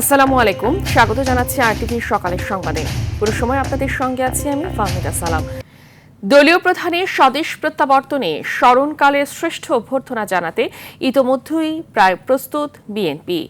আসসালামু আলাইকুম, স্বাগত জানাচ্ছি আরটিভির সকালের সংবাদে। পুরো সময় আপনাদের সঙ্গে আছি আমি ফাহমিদা সালাম। দলীয় প্রধানের স্বদেশ প্রত্যাবর্তনে স্মরণকালের শ্রেষ্ঠ অভ্যর্থনা জানাতে ইতোমধ্যেই প্রায় প্রস্তুত বিএনপি।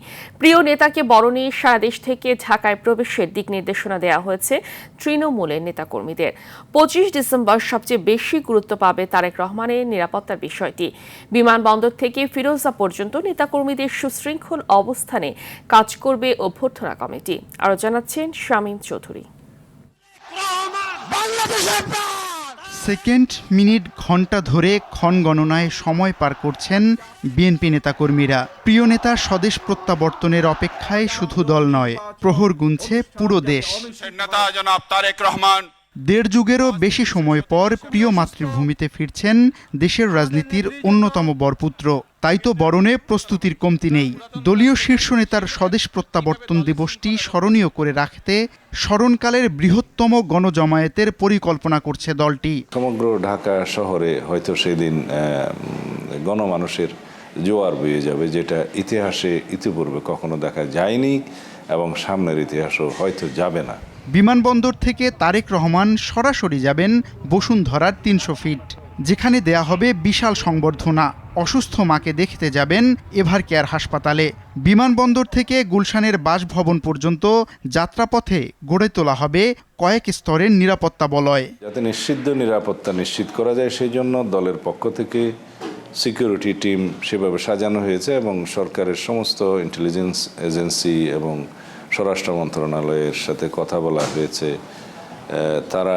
প্রিয় নেতাকে বরণে সারা দেশ থেকে ঢাকায় প্রবেশের দিক নির্দেশনা দেওয়া হয়েছে তৃণমূলের নেতাকর্মীদের। 25 ডিসেম্বর সবচেয়ে বেশি গুরুত্ব পাবে তারেক রহমানের নিরাপত্তার বিষয়টি। বিমানবন্দর থেকে ফিরোজা পর্যন্ত নেতাকর্মীদের সুশৃঙ্খল অবস্থানে কাজ করবে অভ্যর্থনা কমিটি। আরও জানাচ্ছেন শামীম চৌধুরী। সেকেন্ড, মিনিট, ঘণ্টা ধরে ক্ষণ গণনায় সময় পার করছেন বিএনপি নেতাকর্মীরা। প্রিয় নেতার স্বদেশ প্রত্যাবর্তনের অপেক্ষায় শুধু দল নয়, প্রহর গুনছে পুরো দেশ। দেড় যুগেরও বেশি সময় পর প্রিয় মাতৃভূমিতে ফিরছেন দেশের রাজনীতির অন্যতম বরপুত্র। তাই তো বরণে প্রস্তুতির কমতি নেই। দলীয় শীর্ষ নেতার স্বদেশ প্রত্যাবর্তন দিবসটি স্মরণীয় করে রাখতে স্মরণকালের বৃহত্তম গণজমায়েতের পরিকল্পনা করছে দলটি। সমগ্র ঢাকা শহরে হয়তো সেদিন গণমানুষের জোয়ার বয়ে যাবে, যেটা ইতিহাসে ইতিপূর্বে কখনো দেখা যায়নি এবং সামনের ইতিহাসও হয়তো যাবে না। বিমানবন্দর থেকে তারেক রহমান সরাসরি যাবেন বসুন্ধরার 300 ফিট, যেখানে দেয়া হবে বিশাল সংবর্ধনা। অসুস্থ মাকে দেখতে যাবেন এভার কেয়ার হাসপাতালে। বিমানবন্দর থেকে গুলশানের বাসভবন পর্যন্ত যাত্রাপথে গড়ে তোলা হবে কয়েক স্তরের নিরাপত্তা বলয়। যাতে নিশ্চিত নিরাপত্তা নিশ্চিত করা যায়, সেই জন্য দলের পক্ষ থেকে সিকিউরিটি টিম সেভাবে সাজানো হয়েছে এবং সরকারের সমস্ত ইন্টেলিজেন্স এজেন্সি এবং স্বরাষ্ট্র মন্ত্রণালয়ের সাথে কথা বলা হয়েছে। তারা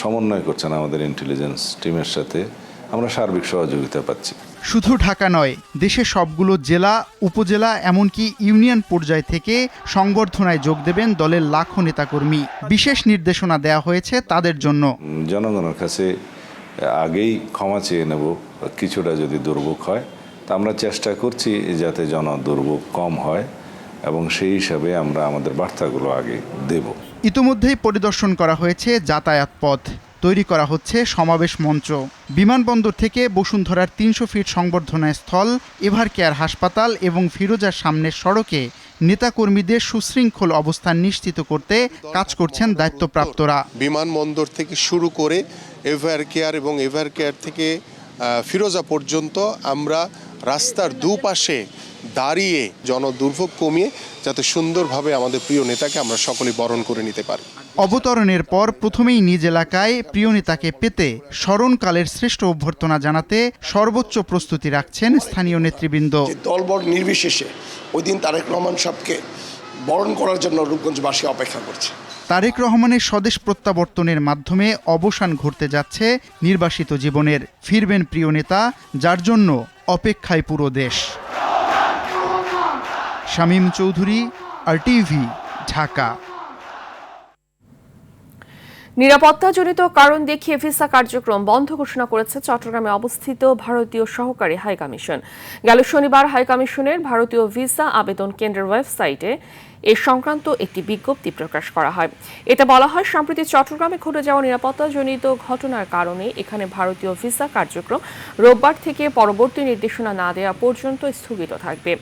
সমন্বয় করছেন আমাদের ইন্টেলিজেন্স টিমের সাথে। আমরা সার্বিক সহযোগিতা পাচ্ছি। শুধু ঢাকা নয়, দেশের সবগুলো জেলা, উপজেলা, এমনকি ইউনিয়ন পর্যায় থেকে সংবর্ধনায় যোগ দেবেন দলের লাখো নেতাকর্মী। বিশেষ নির্দেশনা দেওয়া হয়েছে তাদের জন্য। জনগণের কাছে আগেই ক্ষমা চেয়ে নেব কিছুটা যদি দুর্ভোগ হয়, তা আমরা চেষ্টা করছি যাতে দুর্ভোগ কম হয় এবং সেই হিসাবে আমরা আমাদের বার্তাগুলো আগে দেব। ইতিমধ্যেই পরিদর্শন করা হয়েছে যাতায়াত পথ, তৈরি করা হচ্ছে সমাবেশ মঞ্চ। বিমানবন্দর থেকে বসুন্ধরার 300 ফিট সংবর্ধনা স্থল, এভার কেয়ার হাসপাতাল এবং ফিরোজার সামনের সড়কে নেতাকর্মীদের সুশৃঙ্খল অবস্থান নিশ্চিত করতে কাজ করছেন দায়িত্বপ্রাপ্তরা। বিমানবন্দর থেকে শুরু করে এভার কেয়ার এবং এভার কেয়ার থেকে ফিরোজা পর্যন্ত আমরা রাস্তার দুপাশে দাঁড়িয়ে জনদুর্ভোগ কমিয়ে যাতে সুন্দরভাবে আমাদের প্রিয় নেতাকে আমরা সকলে বরণ করে নিতে পারি। অবতরণের পর প্রথমেই নিজ এলাকায় প্রিয় নেতাকে পেতে স্মরণকালের শ্রেষ্ঠ অভ্যর্থনা জানাতে সর্বোচ্চ প্রস্তুতি রাখছেন স্থানীয় নেতৃবৃন্দ। দলবল নির্বিশেষে ওই দিন তারেক রহমান সাহেবকে বরণ করার জন্য রূপগঞ্জবাসী অপেক্ষা করছে। তারেক রহমানের স্বদেশ প্রত্যাবর্তনের মাধ্যমে অবসান ঘটতে যাচ্ছে নির্বাসিত জীবনের। ফিরবেন প্রিয় নেতা, যার জন্য অপেক্ষায় পুরো দেশ। শামীম চৌধুরী, আরটিভি, ঢাকা। নিরাপত্তাজনিত কারণ দেখিয়ে ভিসা কার্যক্রম বন্ধ ঘোষণা করেছে চট্টগ্রামে অবস্থিত ভারতীয় সহকারী হাইকমিশন। গেল শনিবার হাইকমিশনের ভারতীয় ভিসা আবেদন কেন্দ্রের ওয়েবসাইটে এ সংক্রান্ত একটি বিজ্ঞপ্তি প্রকাশ করা হয়। এতে বলা হয়, সম্প্রতি চট্টগ্রামে ঘটে যাওয়া নিরাপত্তাজনিত ঘটনার কারণে এখানে ভারতীয় ভিসা কার্যক্রম রোববার থেকে পরবর্তী নির্দেশনা না দেওয়া পর্যন্ত স্থগিত থাকবে।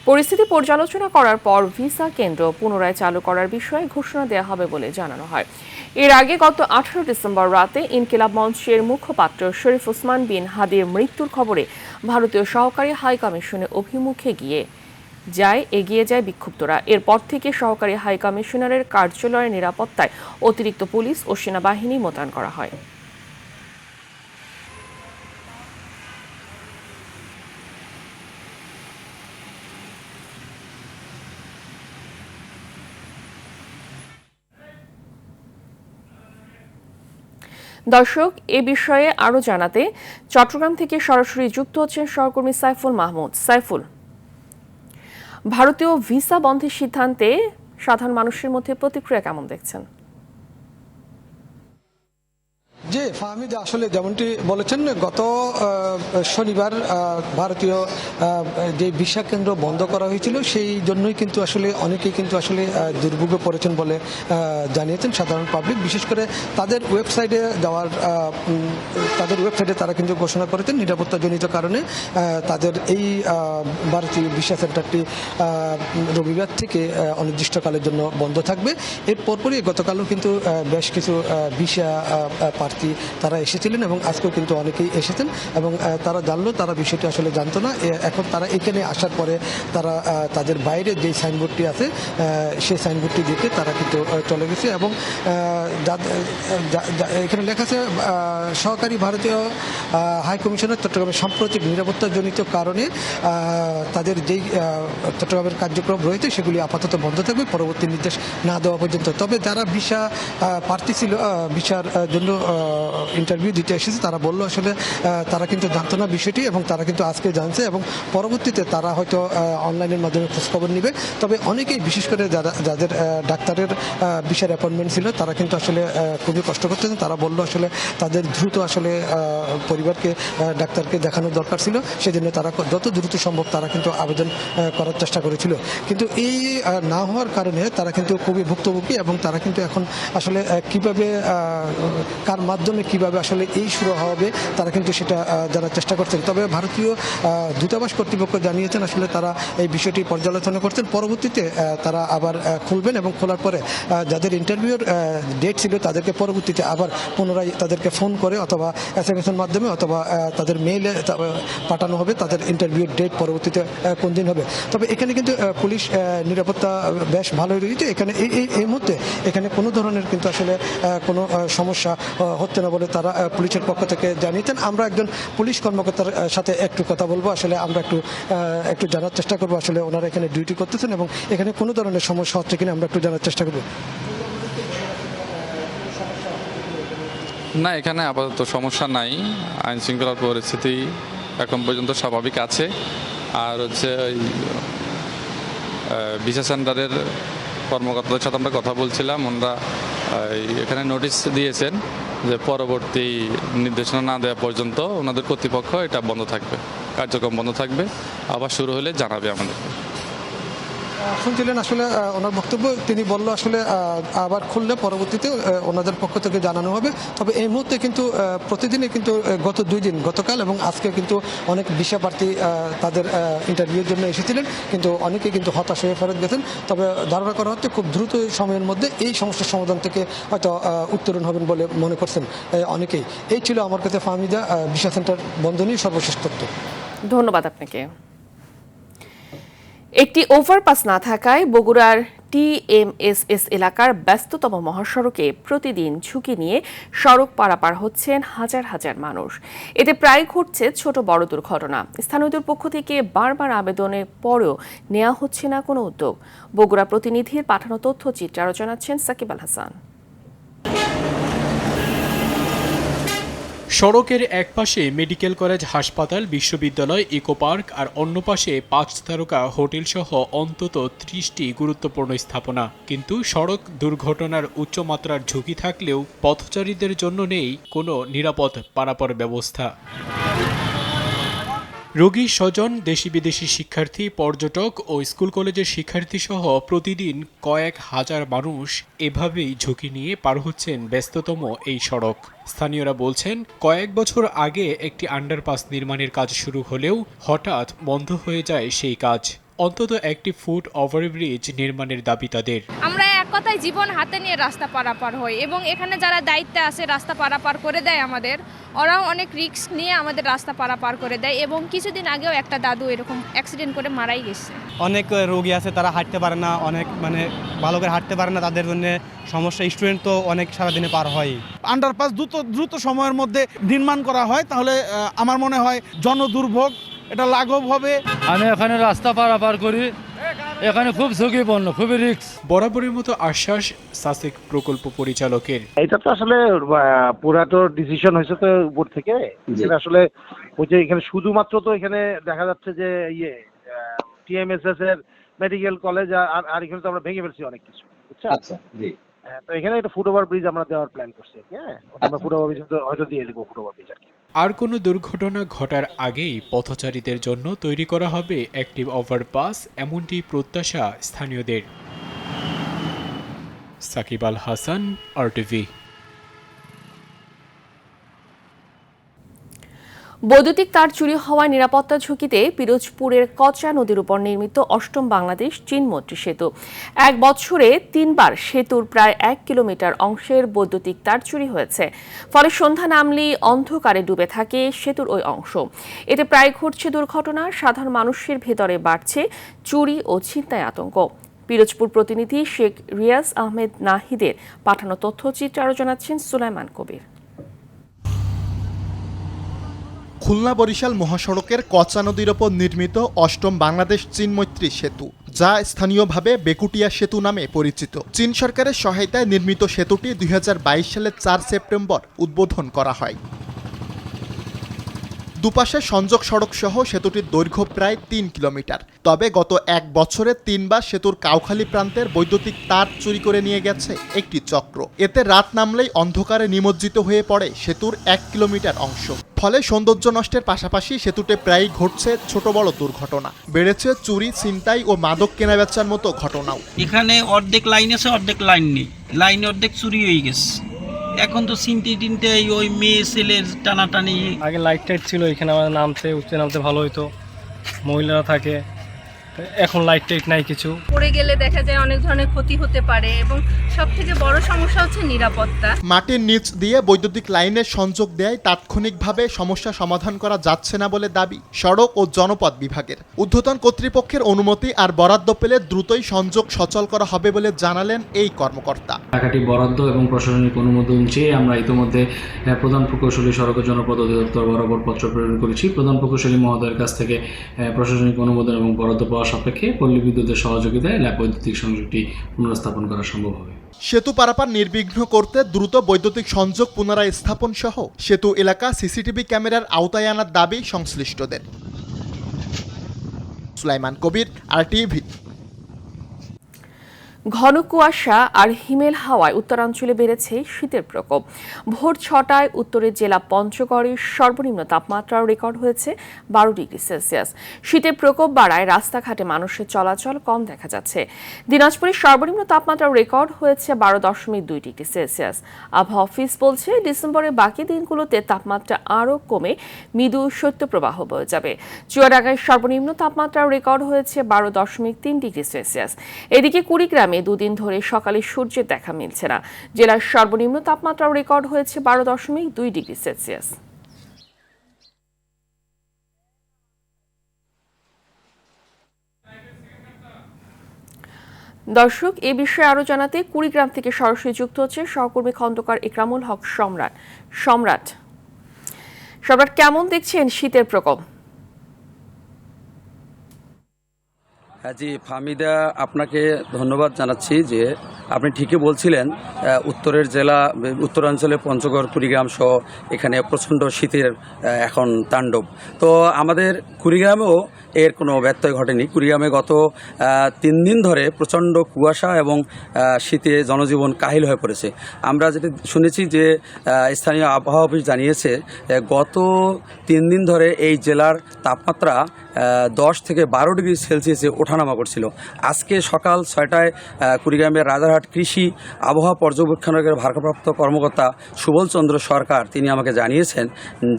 পরিস্থিতি পর্যালোচনা করার পর ভিসা কেন্দ্র পুনরায় চালু করার বিষয়ে ঘোষণা দেওয়া হবে বলে জানানো হয়। এর আগে গত 18 ডিসেম্বর রাতে ইনকিলাব মঞ্চের মুখপাত্র শরীফ ওসমান বিন হাদির মৃত্যুর খবরে ভারতীয় সহকারী হাইকমিশনের অভিমুখে এগিয়ে যায় বিক্ষুব্ধরা। এরপর থেকে সহকারী হাইকমিশনারের কার্যালয়ের নিরাপত্তায় অতিরিক্ত পুলিশ ও সেনাবাহিনী মোতায়েন করা হয়। দর্শক, এ বিষয়ে আরো জানাতে চট্টগ্রাম থেকে সরাসরি যুক্ত হচ্ছেন সহকর্মী সাইফুল মাহমুদ। সাইফুল, ভারতীয় ভিসা বন্ধের সিদ্ধান্তে সাধারণ মানুষের মধ্যে প্রতিক্রিয়া কেমন দেখছেন? জি, ফাহমিদ আসলে যেমনটি বলেছেন, গত শনিবার ভারতীয় যে ভিসা কেন্দ্র বন্ধ করা হয়েছিল, সেই জন্যই কিন্তু আসলে অনেকেই কিন্তু আসলে দুর্ভোগে পড়েছেন বলে জানিয়েছেন সাধারণ পাবলিক। বিশেষ করে তাদের ওয়েবসাইটে তারা কিন্তু ঘোষণা করেছেন নিরাপত্তাজনিত কারণে তাদের এই ভারতীয় ভিসা সেন্টারটি রবিবার থেকে অনির্দিষ্টকালের জন্য বন্ধ থাকবে। এর পরপরই গতকালও কিন্তু বেশ কিছু ভিসা প্রার্থী তারা এসেছিলেন এবং আজকেও কিন্তু অনেকেই এসেছেন এবং তারা জানলো, তারা বিষয়টি আসলে জানতো না। এখন তারা এখানে আসার পরে তারা তাদের বাইরে যে সাইনবোর্ডটি আছে সেই সাইনবোর্ডটি দেখে তারা কিন্তু চলে গেছে এবং এখানে লেখা আছে সহকারী ভারতীয় হাই কমিশনার চট্টগ্রামের সাম্প্রতিক নিরাপত্তাজনিত কারণে তাদের যেই চট্টগ্রামের কার্যক্রম রয়েছে সেগুলি আপাতত বন্ধ থাকবে পরবর্তী নির্দেশ না দেওয়া পর্যন্ত। তবে যারা ভিসা প্রার্থী ছিল, ভিসার জন্য ইন্টারভিউ দিতে এসেছে, তারা বললো আসলে তারা কিন্তু জানতো না বিষয়টি এবং তারা কিন্তু আজকে জানছে এবং পরবর্তীতে তারা হয়তো অনলাইনের মাধ্যমে খোঁজখবর নেবে। তবে অনেকেই, বিশেষ করে যাদের ডাক্তারের ভিসার অ্যাপয়েন্টমেন্ট ছিল, তারা কিন্তু আসলে খুবই কষ্ট করতেছেন। তারা বললো আসলে তাদের দ্রুত আসলে পরিবারকে ডাক্তারকে দেখানো দরকার ছিল, সেজন্য তারা যত দ্রুত সম্ভব তারা কিন্তু আবেদন করার চেষ্টা করেছিল। কিন্তু এই না হওয়ার কারণে তারা কিন্তু খুবই ভুক্তভোগী এবং তারা কিন্তু এখন আসলে কিভাবে, কার মাধ্যমে কিভাবে আসলে এই শুরু হবে তারা কিন্তু সেটা জানার চেষ্টা করছেন। তবে ভারতীয় দূতাবাস কর্তৃপক্ষ জানিয়েছেন আসলে তারা এই বিষয়টি পর্যালোচনা করছেন, পরবর্তীতে তারা আবার খুলবেন এবং খোলার পরে যাদের ইন্টারভিউর ডেট ছিল তাদেরকে পরবর্তীতে আবার পুনরায় তাদেরকে ফোন করে অথবা SMS এর মাধ্যমে অথবা তাদের মেইলে পাঠানো হবে তাদের ইন্টারভিউর ডেট পরবর্তীতে কোন দিন হবে। তবে এখানে কিন্তু পুলিশ নিরাপত্তা বেশ ভালোই রয়েছে। এখানে এই মুহূর্তে এখানে কোনো ধরনের কিন্তু আসলে কোনো সমস্যা হচ্ছে না বলে তারা পুলিশের পক্ষ থেকে জানিয়েছেন। আমরা একজন পুলিশ কর্মকর্তার সাথে একটু কথা বলবো, আসলে আমরা একটু জানার চেষ্টা করবো আসলে ওনারা এখানে ডিউটি করতেছেন এবং এখানে কোনো ধরনের সমস্যা হচ্ছে কিনা আমরা একটু জানার চেষ্টা করবো। না, এখানে আপাতত সমস্যা নাই, আইন শৃঙ্খলার পরিস্থিতি এখন পর্যন্ত স্বাভাবিক আছে। আর হচ্ছে ওই ভিসা সেন্টারের কর্মকর্তাদের সাথে আমরা কথা বলছিলাম, ওনারা এখানে নোটিশ দিয়েছেন যে পরবর্তী নির্দেশনা না দেওয়া পর্যন্ত ওনাদের কর্তৃপক্ষ এটা বন্ধ থাকবে, কার্যক্রম বন্ধ থাকবে, আবার শুরু হলে জানাবে আমাদেরকে। শুনছিলেন আসলে ওনার বক্তব্য, তিনি বলল আসলে আবার খুললে পরবর্তীতে ওনাদের পক্ষ থেকে জানানো হবে। তবে এই মুহূর্তে কিন্তু প্রতিদিনই কিন্তু গত 2 দিন, গতকাল এবং আজকে কিন্তু অনেক ভিসা প্রার্থী তাদের ইন্টারভিউর জন্য এসেছিলেন, কিন্তু অনেকে কিন্তু হতাশ হয়ে ফেরত গেছেন। তবে ধারণা করা হচ্ছে খুব দ্রুত সময়ের মধ্যে এই সমস্যার সমাধান থেকে হয়তো উত্তরণ হবেন বলে মনে করছেন অনেকেই। এই ছিল আমার কাছে ফাহমিদা ভিসা সেন্টার বন্ধ নিয়ে সর্বশেষ তথ্য। ধন্যবাদ আপনাকে। একটি ওভারপাস না থাকায় বগুড়ার TMSS এলাকার ব্যস্ততম মহাসড়কে প্রতিদিন ঝুঁকি নিয়ে সড়ক পারাপার হচ্ছেন হাজার হাজার মানুষ। এতে প্রায় ঘটছে ছোট বড় দুর্ঘটনা। স্থানীয়দের পক্ষ থেকে বারবার আবেদনের পরেও নেওয়া হচ্ছে না কোনো উদ্যোগ। বগুড়া প্রতিনিধির পাঠানো তথ্যচিত্রে আরও জানাচ্ছেন সাকিব আল হাসান। সড়কের এক পাশে মেডিকেল কলেজ, হাসপাতাল, বিশ্ববিদ্যালয়, ইকো পার্ক আর অন্য পাশে 5 তারকা হোটেল সহ অন্তত 30টি গুরুত্বপূর্ণ স্থাপনা। কিন্তু সড়ক দুর্ঘটনার উচ্চমাত্রার ঝুঁকি থাকলেও পথচারীদের জন্য নেই কোনো নিরাপদ পারাপার ব্যবস্থা। রোগী, স্বজন, দেশি বিদেশি শিক্ষার্থী, পর্যটক ও স্কুল কলেজের শিক্ষার্থী সহ প্রতিদিন কয়েক হাজার মানুষ এভাবেই ঝুঁকি নিয়ে পার হচ্ছেন ব্যস্ততম এই সড়ক। স্থানীয়রা বলছেন, কয়েক বছর আগে একটি আন্ডারপাস নির্মাণের কাজ শুরু হলেও হঠাৎ বন্ধ হয়ে যায় সেই কাজ। অন্তত একটি ফুট ওভারব্রিজ নির্মাণের দাবি তাদের। আমরা এক কথায় জীবন হাতে নিয়ে রাস্তা পারাপার হই এবং এখানে যারা দায়িত্বে আছে রাস্তা পারাপার করে দেয় আমাদের, ওরাও অনেক রিস্ক নিয়ে আমাদের রাস্তা পারাপার করে দেয় এবং কিছুদিন আগেও একটা দাদু এরকম অ্যাক্সিডেন্ট করে মারাই গেছে। অনেক রোগী আছে, তারা হাঁটতে পারে না, অনেক ভালো করে হাঁটতে পারে না, তাদের জন্য সমস্যা। স্টুডেন্ট তো অনেক সারাদিনে পার হয়। আন্ডারপাস দ্রুত সময়ের মধ্যে নির্মাণ করা হয় তাহলে আমার মনে হয় জনদুর্ভোগ এটা লাঘব হবে। আমি এখানে রাস্তা পারাপার করি, এখানে খুব ঝুঁকিপূর্ণ, খুবই রিস্ক। বরাবরের মতো আশ্বাস সাসেক প্রকল্প পরিচালকের। এটা তো আসলে পুরাটো ডিসিশন হয়েছে তো উপর থেকে, যেটা আসলে ওই যে এখানে শুধুমাত্র তো এখানে দেখা যাচ্ছে যে TMSS এর মেডিকেল কলেজ আর এখানে তো আমরা ভেঙে ফেলছি অনেক কিছু, বুঝছেন? আচ্ছা, জি। তো এখানে একটা ফুট ওভার ব্রিজ আমরা দেওয়ার প্ল্যান করছি, হ্যাঁ, আমরা ফুট ওভার ব্রিজ হয়তো দিয়ে দেবো, ফুট ওভার ব্রিজ আর কি। আর কোনো দুর্ঘটনা ঘটার আগেই পথচারীদের জন্য তৈরি করা হবে অ্যাক্টিভ ওভারপাস, এমনটি প্রত্যাশা স্থানীয়দের। সাকিব আল হাসান, RTV। বৈদ্যুতিক তার চুরি হওয়ায় নিরাপত্তা ঝুঁকিতে পিরোজপুরের কচা নদীর উপর নির্মিত অষ্টম বাংলাদেশ চীন মৈত্রী সেতু। 1 বছরে 3 বার সেতুর প্রায় 1 কিলোমিটার অংশের বৈদ্যুতিক তার চুরি হয়েছে। ফলে সন্ধ্যা নামলেই অন্ধকারে ডুবে থাকে সেতুর ওই অংশ। এতে প্রায় ঘটছে দুর্ঘটনা, সাধারণ মানুষের ভেতরে বাড়ছে চুরি ও ছিনতাই আতঙ্ক। পিরোজপুর প্রতিনিধি শেখ রিয়াজ আহমেদ নাহিদের পাঠানো তথ্যচিত্রে আরও জানাচ্ছেন সুলাইমান কবির। খুলনা বরিশাল মহাসড়কের কচা নদীর ওপর নির্মিত অষ্টম বাংলাদেশ চীন মৈত্রী সেতু, যা স্থানীয়ভাবে বেকুটিয়া সেতু নামে পরিচিত। চীন সরকারের সহায়তায় নির্মিত সেতুটি 2022 সালের 4 সেপ্টেম্বর উদ্বোধন করা হয়। দুপাশে সংযোগ সড়ক সহ সেতুটির দৈর্ঘ্য প্রায় 3 কিলোমিটার। তবে গত 1 বছরে 3 বার সেতুর কাউখালী প্রান্তের বৈদ্যুতিক তার চুরি করে নিয়ে গেছে একটি চক্র। এতে রাত নামলেই অন্ধকারে নিমজ্জিত হয়ে পড়ে সেতুর 1 কিলোমিটার অংশ। ফলে সৌন্দর্য নষ্টের পাশাপাশি সেতুতে প্রায়ই ঘটছে ছোট বড় দুর্ঘটনা। বেড়েছে চুরি, ছিনতাই ও মাদক কেনাবেচার মতো ঘটনাও। এখানে অর্ধেক লাইন আছে, অর্ধেক লাইন নেই, লাইনে অর্ধেক চুরি হয়ে গেছে। এখন তো চিনতে ওই মেয়ে ছেলের টানাটানি। আগে লাইট টাইট ছিল, এখানে আমাদের নামতে উঠতে নামতে ভালো হতো, মহিলারা থাকে, এখন লাইট টাইট নাই কিছু। পড়ে গেলে দেখা যায় অনেক ধরনের ক্ষতি হতে পারে এবং সবথেকে বড় সমস্যা হচ্ছে নিরাপত্তা। মাটির নিচ দিয়ে বৈদ্যুতিক লাইনের সংযোগ দেয় তাৎক্ষণিকভাবে সমস্যা সমাধান করা যাচ্ছে না বলে দাবি সড়ক ও জনপথ বিভাগের। ঊর্ধ্বতন কর্তৃপক্ষের অনুমতি আর বরাদ্দ পেলে দ্রুতই সংযোগ সচল করা হবে বলে জানালেন এই কর্মকর্তা। টাকাটি বরাদ্দ এবং প্রশাসনিক অনুমোদন চেয়ে আমরা ইতিমধ্যে প্রধান প্রকৌশলী সড়ক ও জনপথ অধিদপ্তর বরাবর পত্র প্রেরণ করেছি। প্রধান প্রকৌশলী মহোদয়ের কাছ থেকে প্রশাসনিক অনুমোদন এবং বরাদ্দ পাওয়া সাপেক্ষে পল্লী বিদ্যুতের সহযোগিতায় ল্যাব বৈদ্যুতিক সংযোগটি পুনর্স্থাপন করা সম্ভব হবে। সেতু পারাপার নির্বিঘ্ন করতে দ্রুত বৈদ্যুতিক সংযোগ পুনরায় স্থাপন সহ সেতু এলাকা সিসিটিভি ক্যামেরার আওতায় আনার দাবি সংশ্লিষ্টদের। সুলাইমান কবির, RTV। ঘন কুয়াশা আর হিমেল হাওয়ায় উত্তরাঞ্চলে বেড়েছে শীতের প্রকোপ। ভোর 6টায় উত্তরের জেলা পঞ্চগড়ের সর্বনিম্ন তাপমাত্রা রেকর্ড হয়েছে 12 ডিগ্রি সেলসিয়াস। শীতের প্রকোপ বাড়ায় রাস্তাঘাটে মানুষের চলাচল কম দেখা যাচ্ছে। দিনাজপুরের সর্বনিম্ন তাপমাত্রা রেকর্ড হয়েছে 12.2 ডিগ্রি সেলসিয়াস। আবহাওয়া অফিস বলছে ডিসেম্বরের বাকি দিনগুলোতে তাপমাত্রা আরও কমে মৃদু শৈত্যপ্রবাহ বয়ে যাবে। চুয়াডাঙ্গায় সর্বনিম্ন তাপমাত্রা রেকর্ড হয়েছে 12.3 ডিগ্রি সেলসিয়াস। এদিকে কুড়িগ্রামে 2 দিন ধরে সকালে সূর্যের দেখা মিলছে না। জেলার সর্বনিম্ন তাপমাত্রা রেকর্ড হয়েছে 12.2 ডিগ্রি সেলসিয়াস। দর্শক, এ বিষয়ে আরো জানাতে কুড়িগ্রাম থেকে সরাসরি যুক্ত হচ্ছে সহকর্মী খন্দকার ইকরামুল হক সম্রাট। কেমন দেখছেন শীতের প্রকোপ? হ্যাঁ জি ফাহমিদা, আপনাকে ধন্যবাদ জানাচ্ছি যে আপনি ঠিকই বলছিলেন, উত্তরের জেলা উত্তরাঞ্চলে পঞ্চগড়, কুড়িগ্রাম সহ এখানে প্রচণ্ড শীতের এখন তাণ্ডব। তো আমাদের কুড়িগ্রামেও এর কোনো ব্যত্যয় ঘটেনি। কুড়িগ্রামে গত 3 দিন ধরে প্রচণ্ড কুয়াশা এবং শীতে জনজীবন কাহিল হয়ে পড়েছে। আমরা যেটা শুনেছি যে স্থানীয় আবহাওয়া অফিস জানিয়েছে গত 3 দিন ধরে এই জেলার তাপমাত্রা 10 থেকে 12 ডিগ্রি সেলসিয়াসে ওঠানামা করছিল। আজকে সকাল 6টায় কুড়িগ্রামের রাজারহাট কৃষি আবহাওয়া পর্যবেক্ষণের ভারপ্রাপ্ত কর্মকর্তা সুবল চন্দ্র সরকার তিনি আমাকে জানিয়েছেন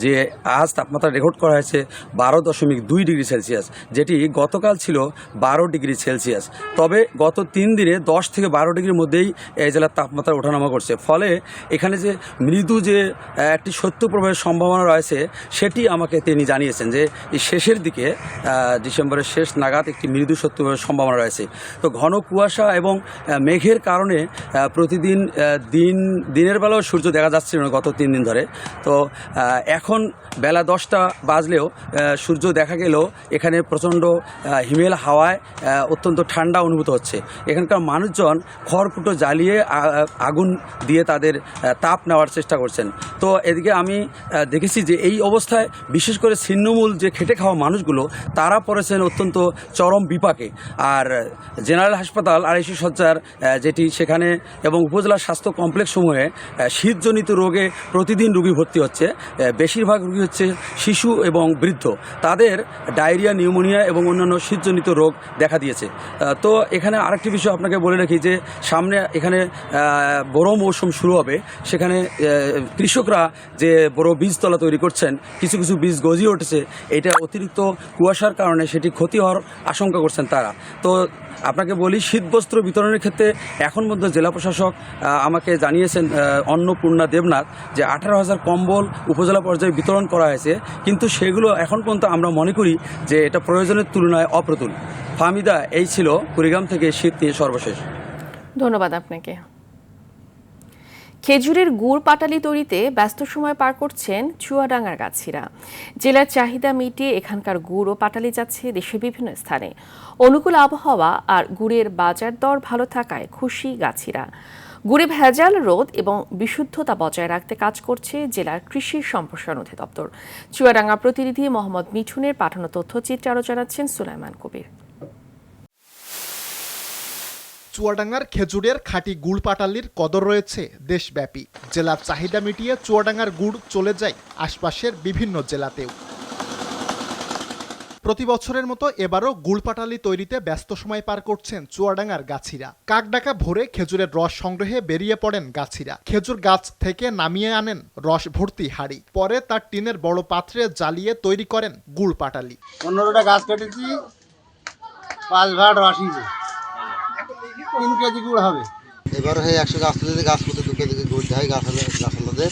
যে আজ তাপমাত্রা রেকর্ড করা হয়েছে 12.2 ডিগ্রি সেলসিয়াস, যেটি গতকাল ছিল 12 ডিগ্রি সেলসিয়াস। তবে গত 3 দিনে 10 থেকে 12 ডিগ্রির মধ্যেই এই জেলার তাপমাত্রা ওঠানামা করছে। ফলে এখানে যে মৃদু যে একটি শৈত্যপ্রবাহের সম্ভাবনা রয়েছে সেটি আমাকে তিনি জানিয়েছেন যে শেষের দিকে ডিসেম্বরের শেষ নাগাদ একটি মৃদু শৈত্যপ্রবাহের সম্ভাবনা রয়েছে। তো ঘন কুয়াশা এবং মেঘের কারণে প্রতিদিন দিনের বেলাও সূর্য দেখা যাচ্ছিল না গত 3 দিন ধরে। তো এখন বেলা 10টা বাজলেও সূর্য দেখা গেলেও এখানে এখানে প্রচণ্ড হিমেল হাওয়ায় অত্যন্ত ঠান্ডা অনুভূত হচ্ছে। এখানকার মানুষজন খড়কুটো জ্বালিয়ে আগুন দিয়ে তাদের তাপ নেওয়ার চেষ্টা করছেন। তো এদিকে আমি দেখেছি যে এই অবস্থায় বিশেষ করে ছিন্নমূল যে খেটে খাওয়া মানুষগুলো তারা পড়েছেন অত্যন্ত চরম বিপাকে। আর জেনারেল হাসপাতাল 250 শয্যার যেটি সেখানে এবং উপজেলা স্বাস্থ্য কমপ্লেক্সসমূহে শীতজনিত রোগে প্রতিদিন রোগী ভর্তি হচ্ছে। বেশিরভাগ রোগী হচ্ছে শিশু এবং বৃদ্ধ। তাদের ডায়রিয়া, নিউমোনিয়া এবং অন্যান্য শীতজনিত রোগ দেখা দিয়েছে। তো এখানে আরেকটি বিষয় আপনাকে বলে রাখি যে সামনে এখানে বড় মৌসুম শুরু হবে। সেখানে কৃষকরা যে বড় বীজতলা তৈরি করছেন, কিছু কিছু বীজ গজিয়ে উঠেছে। এটা অতিরিক্ত কুয়াশার কারণে সেটি ক্ষতি হওয়ার আশঙ্কা করছেন তারা। তো আপনাকে বলি, শীতবস্ত্র বিতরণের ক্ষেত্রে এখন মধ্যে জেলা প্রশাসক আমাকে জানিয়েছেন অন্নপূর্ণা দেবনাথ যে 18,000 কম্বল উপজেলা পর্যায়ে বিতরণ করা হয়েছে, কিন্তু সেগুলো এখন পর্যন্ত আমরা মনে করি যে এটা প্রয়োজনের তুলনায় অপ্রতুল। ফাহমিদা, এই ছিল কুড়িগ্রাম থেকে শীত নিয়ে সর্বশেষ। ধন্যবাদ আপনাকে। খেজুরের গুড় পাটালি তৈরিতে ব্যস্ত সময় পার করছেন চুয়াডাঙ্গার গাছিরা। জেলার চাহিদা মিটিয়ে এখানকার গুড় ও পাটালি যাচ্ছে দেশের বিভিন্ন স্থানে। অনুকূল আবহাওয়া আর গুড়ের বাজার দর ভালো থাকায় খুশি গাছিরা। গুড়ে ভেজাল রোধ এবং বিশুদ্ধতা বজায় রাখতে কাজ করছে জেলার কৃষি সম্প্রসারণ অধিদপ্তর। চুয়াডাঙ্গা প্রতিনিধি মোহাম্মদ মিঠুনের পাঠানো তথ্যচিত্রে আরও জানাচ্ছেন সুলাইমান কবির। চুয়াডাঙ্গার খেজুরের খাঁটি গুড় পাটালির কদর রয়েছে দেশব্যাপী। জেলার চাহিদা মিটিয়ে চুয়াডাঙ্গার গুড় চলে যায় আশপাশের বিভিন্ন জেলাতেও। প্রতি বছরের মতো এবারও গুড় পাটালি তৈরিতে ব্যস্ত সময় পার করছেন চুয়াডাঙ্গার গাছিরা। কাকডাকা ভোরে খেজুরের রস সংগ্রহে বেরিয়ে পড়েন গাছিরা। খেজুর গাছ থেকে নামিয়ে আনেন রস ভর্তি হাড়ি, পরে তার টিনের বড় পাত্রে জ্বালিয়ে তৈরি করেন গুড় পাটালি। 15টা গাছ কেটেছি, 5 ভাড় রস হয়েছে, 3 কেজি গুড় হবে। এবার হয় 100 গাছ তুলে গাছ পুঁতে 2 কেজি গুড় দেয় গাছালাদের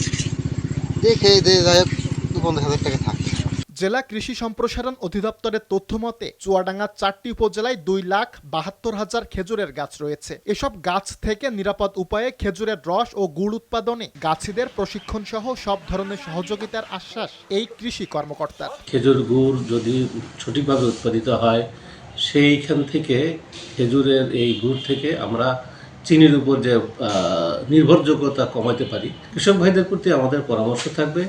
দেখে যাই 50,000 টাকা থাকে। জেলা কৃষি সম্প্রসারণ অধিদপ্তরের তথ্য মতে চুয়াডাঙ্গা 4টি উপজেলায় 2,72,000 খেজুরের গাছ রয়েছে। এসব গাছ থেকে নিরাপদ উপায়ে খেজুরের রস ও গুড় উৎপাদনে গাছিদের প্রশিক্ষণ সহ সব ধরনের সহযোগিতার আশ্বাস এই কৃষি কর্মকর্তার। খেজুর গুড় যদি সঠিকভাবে উৎপাদিত হয়, সেইখান থেকে খেজুরের এই গুড় থেকে আমরা চিনির উপর যে নির্ভরযোগ্যতা কমাতে পারি। কৃষক ভাইদের প্রতি আমাদের পরামর্শ থাকবে,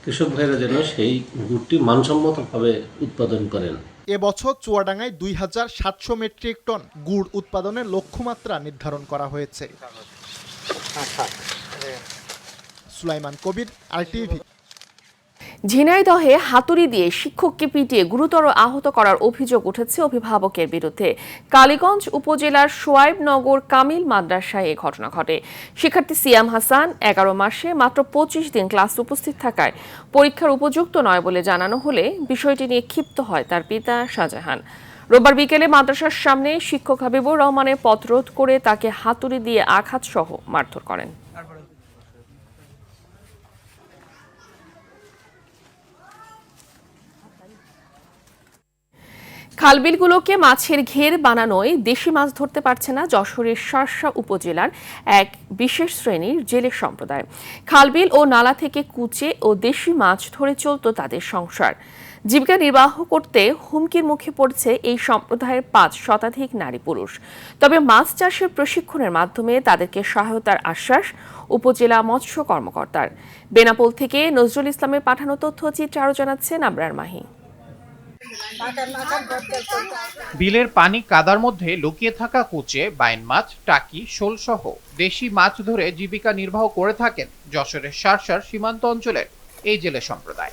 কৃষক ভাইরা যেন সেই গুড়টি মানসম্মতভাবে উৎপাদন করেন। এবছর চুয়াডাঙ্গায় 2,700 মেট্রিক টন গুড় উৎপাদনের লক্ষ্যমাত্রা নির্ধারণ করা হয়েছে। সুলাইমান কবির, RTV। ঝিনাইদহে হাতুড়ি দিয়ে শিক্ষককে পিটিয়ে গুরুতর আহত করার অভিযোগ উঠেছে অভিভাবকের বিরুদ্ধে। কালীগঞ্জ উপজেলার সোয়াইবনগর কামিল মাদ্রাসায় এ ঘটনা ঘটে। শিক্ষার্থী সিয়াম হাসান 11 মাসে মাত্র 25 দিন ক্লাসে উপস্থিত থাকায় পরীক্ষার উপযুক্ত নয় বলে জানানো হলে বিষয়টি নিয়ে ক্ষিপ্ত হয় তার পিতা শাহজাহান। রোববার বিকেলে মাদ্রাসার সামনে শিক্ষক হাবিবুর রহমানের পথরোধ করে তাকে হাতুড়ি দিয়ে আঘাত সহ মারধর করেন। খালবিলগুলোকে মাছের ঘের বানানোয় দেশি মাছ ধরতে পারছে না যশোরের শার্শা উপজেলার এক বিশেষ শ্রেণীর জেলে সম্প্রদায়। খালবিল ও নালা থেকে কুচে ও দেশি মাছ ধরে চলত তাদের সংসার। জীবিকা নির্বাহ করতে হুমকির মুখে পড়ছে এই সম্প্রদায়ের 5 শতাধিক নারী পুরুষ। তবে মাছ চাষের প্রশিক্ষণের মাধ্যমে তাদেরকে সহায়তার আশ্বাস উপজেলা মৎস্য কর্মকর্তার। বেনাপোল থেকে নজরুল ইসলামের পাঠানো তথ্যচিত্রে আরও জানাচ্ছেন আবরার মাহি। বিলের পানি কাদার মধ্যে লুকিয়ে থাকা কুচে, বাইন মাছ, টাকি, শোল সহ দেশি মাছ ধরে জীবিকা নির্বাহ করে থাকেন যশোরের শার্শার সীমান্ত অঞ্চলের এই জেলে সম্প্রদায়।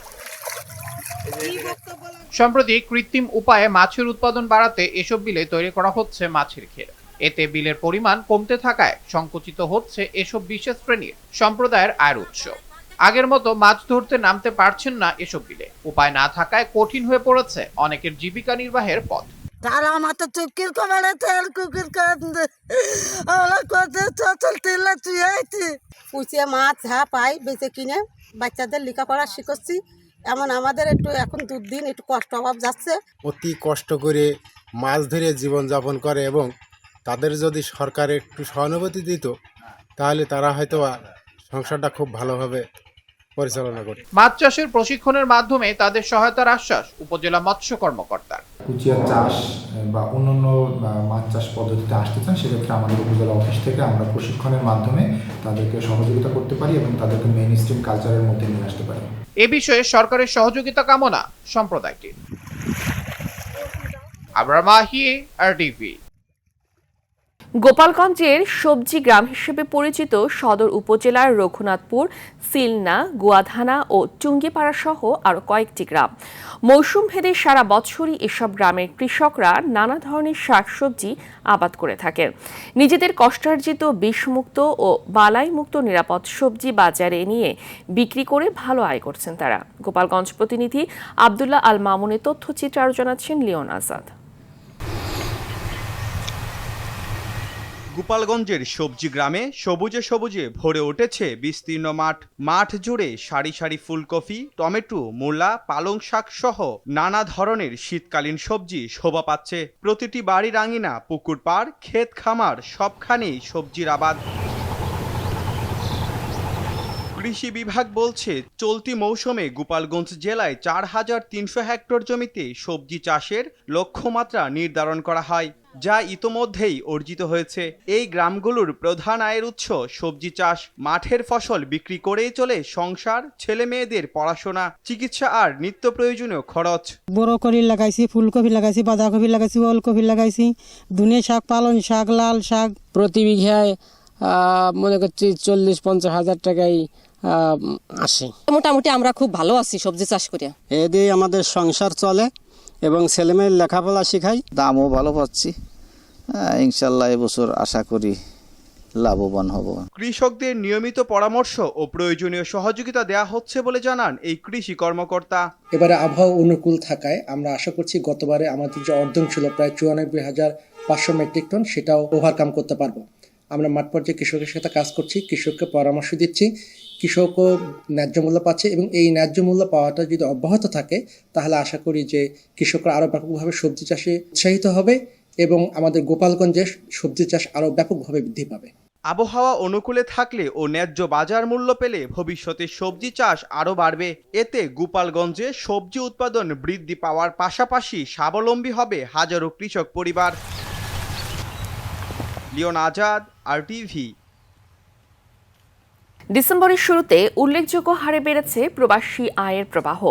সম্প্রতি কৃত্রিম উপায়ে মাছের উৎপাদন বাড়াতে এসব বিলে তৈরি করা হচ্ছে মাছের ঘের। এতে বিলের পরিমাণ কমতে থাকায় সংকুচিত হচ্ছে এসব বিশেষ শ্রেণীর সম্প্রদায়ের আয়ের উৎস। আগের মতো মাছ ধরতে নামতে পারছেন না এসব বিলে। উপায় না থাকায় কঠিন হয়ে পড়েছে অনেকের জীবিকা নির্বাহের পথ। তারা মাথা চুকির কমালে তেল কুকির কান্দে আমরা কত চল তেল চুইছি পুষে মাছ পাই বেঁচে কিনে বাচ্চাদের লেখাপড়া শিখাচ্ছি। এমন আমাদের একটু এখন দুদিন একটু কষ্ট অভাব যাচ্ছে। অতি কষ্ট করে মাছ ধরে জীবনযাপন করে এবং তাদের যদি সরকার একটু সহানুভূতি দিত তাহলে তারা হয়তো সংসারটা খুব ভালোভাবে পরিচালনা করি। মাছ চাষের প্রশিক্ষণের মাধ্যমে তাদের সহায়তার আশ্বাস উপজেলা মৎস্য কর্মকর্তার। কুচিয়া চাষ বা অন্যান্য মাছ চাষ পদ্ধতিতে আসতে চান সেক্ষেত্রে আমাদের উপজেলা অফিস থেকে আমরা প্রশিক্ষণের মাধ্যমে তাদেরকে সহযোগিতা করতে পারি এবং তাদেরকে মেইন স্ট্রিম কালচারের মধ্যে নিয়ে আসতে পারি। এ বিষয়ে সরকারের সহযোগিতা কামনা সম্প্রদায়টির। আবরার মাহি, RTV। গোপালগঞ্জের সবজি গ্রাম হিসেবে পরিচিত সদর উপজেলার রঘুনাথপুর, সিলনা, গুয়াধানা ও টুঙ্গিপাড়া সহ আরও কয়েকটি গ্রাম। মৌসুম ভেদে সারা বছরই এসব গ্রামের কৃষকরা নানা ধরনের শাকসবজি আবাদ করে থাকেন। নিজেদের কষ্টার্জিত বিষমুক্ত ও বালাইমুক্ত নিরাপদ সবজি বাজারে নিয়ে বিক্রি করে ভালো আয় করছেন তারা। গোপালগঞ্জ প্রতিনিধি আব্দুল্লাহ আল মামুনের তথ্যচিত্রে আরও জানাচ্ছেন লিওন আজাদ। গোপালগঞ্জের সবজি গ্রামে সবুজে সবুজে ভরে উঠেছে বিস্তীর্ণ মাঠ। মাঠ জুড়ে সারি সারি ফুলকপি, টমেটো, মূলা, পালং শাক সহ নানা ধরনের শীতকালীন সবজি শোভা পাচ্ছে। প্রতিটি বাড়ির আঙিনা, পুকুর পাড়, ক্ষেত খামার সবখানেই সবজির আবাদ। কৃষি বিভাগ বলছে চলতি মৌসুমে গোপালগঞ্জ জেলায় ৪,৩০০ হেক্টর জমিতে সবজি চাষের লক্ষ্যমাত্রা নির্ধারণ করা হয়, যা ইতোমধ্যেই অর্জিত হয়েছে। এই গ্রামগুলোর প্রধান আয়ের উৎস সবজি চাষ। মাঠের ফসল বিক্রি করেই চলে সংসার, ছেলে মেয়েদের পড়াশোনা, চিকিৎসা আর নিত্য প্রয়োজনীয় খরচ। ব্রোকলি লাগাইছি, ফুলকপি লাগাইছি, বাঁধাকপি লাগাইছি, ওলকপি লাগাইছি, ধনে শাক, পালং শাক, লাল শাক। প্রতি বিঘায় মনে করছি 40-50 হাজার টাকাই আসে। মোটামুটি আমরা খুব ভালো আছি সবজি চাষ করে। এ দিয়ে আমাদের সংসার চলে এবং ছেলেমেয়ের লেখাপড়া শিখাই। দামও ভালো পাচ্ছি, ইনশাল্লাহ এবছর আশা করি লাভবান হব। কৃষকদের নিয়মিত পরামর্শ ও প্রয়োজনীয় সহযোগিতা দেয়া হচ্ছে বলে জানান এই কৃষি কর্মকর্তা। এবারে আবহাওয়া অনুকূল থাকায় আমরা আশা করছি গতবারে আমাদের যে অর্জন ছিল প্রায় 94,500 মেট্রিক টন, সেটাও ওভারকাম করতে পারবো। আমরা মাঠ পর্যায়ে কৃষকের সাথে কাজ করছি, কৃষককে পরামর্শ দিচ্ছি, কৃষকও ন্যায্য মূল্য পাচ্ছে এবং এই ন্যায্য মূল্য পাওয়াটা যদি অব্যাহত থাকে তাহলে আশা করি যে কৃষকরা আরও ব্যাপকভাবে সবজি চাষে উৎসাহিত হবে এবং আমাদের গোপালগঞ্জে সবজি চাষ আরও ব্যাপকভাবে বৃদ্ধি পাবে। আবহাওয়া অনুকূলে থাকলে ও ন্যায্য বাজার মূল্য পেলে ভবিষ্যতে সবজি চাষ আরও বাড়বে। এতে গোপালগঞ্জে সবজি উৎপাদন বৃদ্ধি পাওয়ার পাশাপাশি স্বাবলম্বী হবে হাজারো কৃষক পরিবার। লিওন আজাদ, RTV। ডিসেম্বরের শুরুতে উল্লেখযোগ্য হারে বেড়েছে প্রবাসী আয়ের প্রবাহ।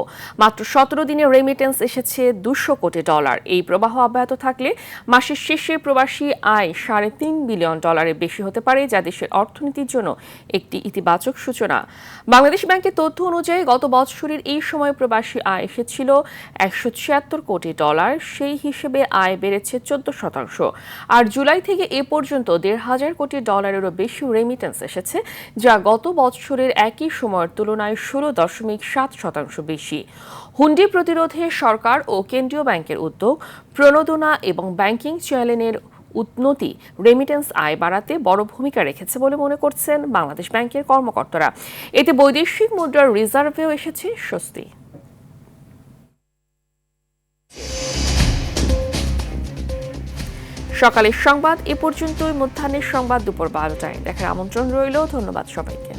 মাত্র 17 দিনে রেমিটেন্স এসেছে $200 কোটি। এই প্রবাহ অব্যাহত থাকলে মাসের শেষে প্রবাসী আয় $3.5 বিলিয়ন বেশি হতে পারে, যা দেশের অর্থনীতির জন্য একটি ইতিবাচক সূচনা। বাংলাদেশ ব্যাংকের তথ্য অনুযায়ী গত বছরের এই সময় প্রবাসী আয় এসেছিল $176 কোটি। সেই হিসেবে আয় বেড়েছে 14%। আর জুলাই থেকে এ পর্যন্ত $1,500 কোটি বেশি রেমিটেন্স এসেছে, যা গত বছরের একই সময়ের তুলনায় 16.7% বেশি। হুন্ডি প্রতিরোধে সরকার ও কেন্দ্রীয় ব্যাংকের উদ্যোগ, প্রণোদনা এবং ব্যাংকিং চ্যানেলের উন্নতি রেমিটেন্স আয় বাড়াতে বড় ভূমিকা রেখেছে বলে মনে করছেন বাংলাদেশ ব্যাংকের কর্মকর্তারা। এতে বৈদেশিক মুদ্রার রিজার্ভেও এসেছে স্বস্তি। সকালের সংবাদ এ পর্যন্তই। মধ্যাহ্নের সংবাদ দুপুর 12টায় দেখার আমন্ত্রণ রইল। ধন্যবাদ সবাইকে।